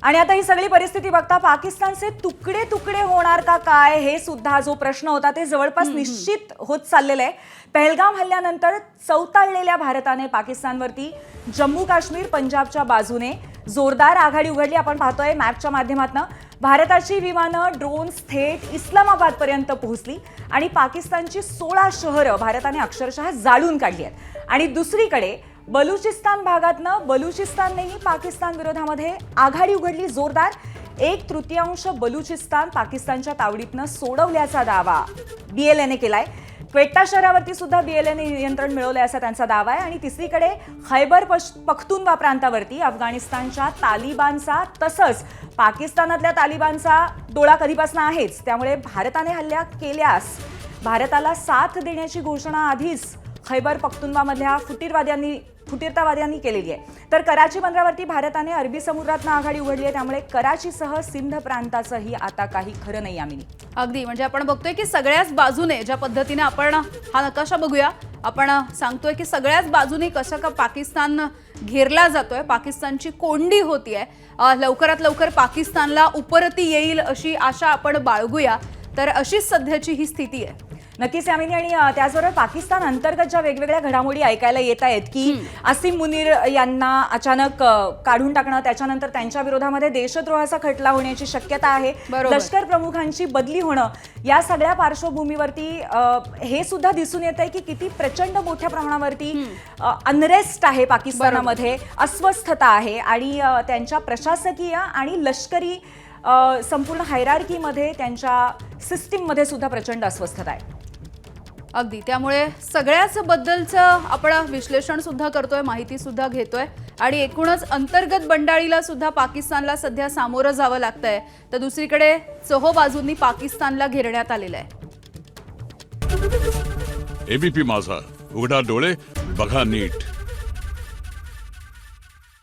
आणि आता ही सगळी परिस्थिती बघता पाकिस्तानचे तुकडे तुकडे होणार का काय हे सुद्धा जो प्रश्न होता ते जवळपास निश्चित होत चाललेलं आहे। पहलगाम हल्ल्यानंतर चौताळलेल्या भारताने पाकिस्तानवरती जम्मू काश्मीर पंजाबच्या बाजूने जोरदार आघाडी उघडली। आपण पाहतोय मॅपच्या माध्यमातून भारताची विमानं ड्रोन्स थेट इस्लामाबादपर्यंत पोहोचली आणि पाकिस्तानची 16 शहरं भारताने अक्षरशः जाळून काढली आहेत। आणि दुसरीकडे बलुचिस्तान भागातनं बलुचिस्ताननेही पाकिस्तान विरोधामध्ये आघाडी उघडली जोरदार। 1/3 बलुचिस्तान पाकिस्तानच्या तावडीतनं सोडवल्याचा दावा बीएलएने केलाय। क्वेटा शहरावरती सुद्धा बीएलएने नियंत्रण मिळवलंय असा त्यांचा दावा आहे। आणि तिसरीकडे खैबर पख्तूनवा प्रांतावरती अफगाणिस्तानच्या तालिबानचा तसंच पाकिस्तानातल्या तालिबानचा डोळा कधीपासून आहेच, त्यामुळे भारताने हल्ला केल्यास भारताला साथ देण्याची घोषणा आधीच खैबर पख्तूनवामधल्या फुटीरतावाद्यांनी केलेली आहे। तर कराची बंदरावरती भारताने अरबी समुद्रातनं आघाडी उघडली आहे, त्यामुळे कराचीसह सिंध प्रांताचंही आता काही खरं नाही यामिनी। अगदी म्हणजे आपण बघतोय की सगळ्याच बाजूने ज्या पद्धतीने आपण हा नकाशा बघूया, आपण सांगतोय की सगळ्याच बाजूने कसं का पाकिस्तान घेरला जातोय, पाकिस्तानची कोंडी होतीये। लवकरात लवकर पाकिस्तानला उपरती येईल अशी आशा आपण बाळगूया। तर अशीच सध्याची ही स्थिती आहे। नक्कीच यामिनी। आणि त्याचबरोबर पाकिस्तान अंतर्गत ज्या वेगवेगळ्या घडामोडी ऐकायला येत आहेत की आसिम मुनीर यांना अचानक काढून टाकणं, त्याच्यानंतर त्यांच्या विरोधामध्ये देशद्रोहाचा खटला होण्याची शक्यता आहे, लष्कर प्रमुखांची बदली होणं, या सगळ्या पार्श्वभूमीवरती हे सुद्धा दिसून येत आहे की किती प्रचंड मोठ्या प्रमाणावरती अनरेस्ट आहे पाकिस्तानामध्ये, अस्वस्थता आहे आणि त्यांच्या प्रशासकीय आणि लष्करी संपूर्ण हायरार्कीमध्ये त्यांच्या सिस्टीममध्ये सुद्धा प्रचंड अस्वस्थता आहे। अगदी त्यामुळे सगळ्याच बद्दलचं आपण विश्लेषण सुद्धा करतोय, माहिती सुद्धा घेतोय आणि एकूणच अंतर्गत बंडाळीला सुद्धा पाकिस्तानला सध्या सामोरं जावं लागतंय। तर दुसरीकडे चोहो बाजूंनी पाकिस्तानला घेरण्यात आलेलं आहे। एबीपी माझा, उघडा डोळे बघा नीट।